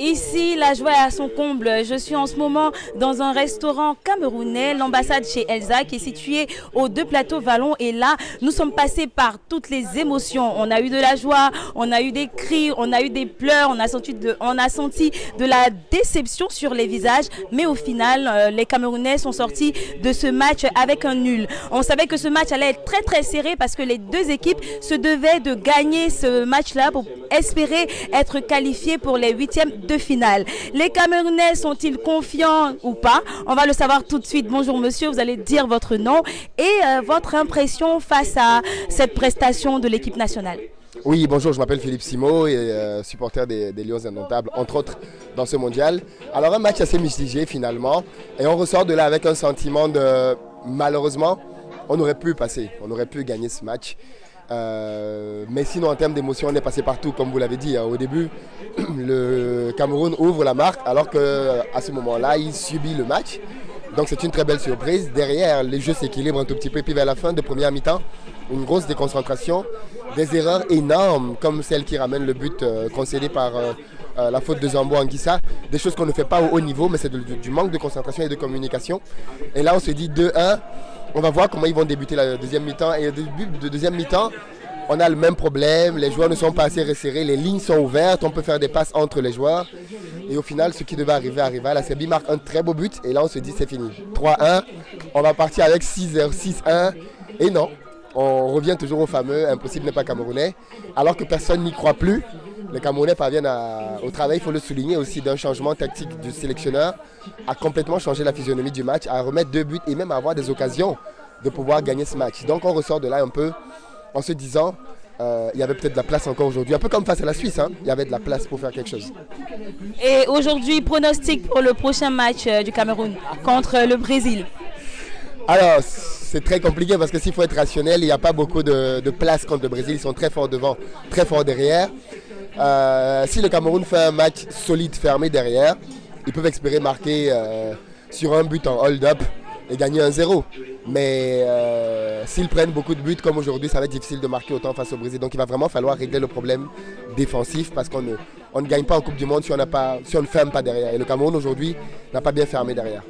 Ici, la joie est à son comble. Je suis en ce moment dans un restaurant camerounais, l'ambassade chez Elsa, qui est située aux deux plateaux Vallon. Et là, nous sommes passés par toutes les émotions. On a eu de la joie, on a eu des cris, on a eu des pleurs, on a senti de la déception sur les visages. Mais au final, les Camerounais sont sortis de ce match avec un nul. On savait que ce match allait être très très serré parce que les deux équipes se devaient de gagner ce match-là pour espérer être qualifiés pour les huitièmes de finale. Les Camerounais sont-ils confiants ou pas? On va le savoir tout de suite. Bonjour monsieur, vous allez dire votre nom et votre impression face à cette prestation de l'équipe nationale. Oui, bonjour, je m'appelle Philippe Simo et supporter des Lions Indomptables, entre autres, dans ce mondial. Alors un match assez mitigé finalement et on ressort de là avec un sentiment de malheureusement, on aurait pu passer, on aurait pu gagner ce match. Mais sinon en termes d'émotion on est passé partout comme vous l'avez dit au début. Le Cameroun ouvre la marque alors qu'à ce moment-là il subit le match, donc c'est une très belle surprise. Derrière les jeux s'équilibrent un tout petit peu, puis vers la fin de première mi-temps une grosse déconcentration, des erreurs énormes comme celle qui ramène le but concédé par la faute de Zambo Anguissa, des choses qu'on ne fait pas au haut niveau, mais c'est du manque de concentration et de communication. Et là on se dit 2-1. On va voir comment ils vont débuter la deuxième mi-temps. Et au début de deuxième mi-temps, on a le même problème. Les joueurs ne sont pas assez resserrés, les lignes sont ouvertes, on peut faire des passes entre les joueurs. Et au final, ce qui devait arriver arriva. La Serbie marque un très beau but et là on se dit c'est fini. 3-1, on va partir avec 6-1. Et non, on revient toujours au fameux impossible n'est pas camerounais. Alors que personne n'y croit plus. Les Camerounais parviennent au travail, il faut le souligner aussi, d'un changement tactique du sélectionneur, à complètement changer la physionomie du match, à remettre 2 buts et même à avoir des occasions de pouvoir gagner ce match. Donc on ressort de là un peu en se disant il y avait peut-être de la place encore aujourd'hui, un peu comme face à la Suisse, hein, il y avait de la place pour faire quelque chose. Et aujourd'hui, pronostic pour le prochain match du Cameroun contre le Brésil? Alors c'est très compliqué parce que s'il faut être rationnel, il n'y a pas beaucoup de place contre le Brésil, ils sont très forts devant, très forts derrière. Si le Cameroun fait un match solide, fermé derrière, ils peuvent espérer marquer sur un but en hold-up et gagner 1-0. Mais s'ils prennent beaucoup de buts comme aujourd'hui, ça va être difficile de marquer autant face au Brésil. Donc il va vraiment falloir régler le problème défensif parce qu'on ne gagne pas en Coupe du Monde si on ne ferme pas derrière. Et le Cameroun aujourd'hui n'a pas bien fermé derrière.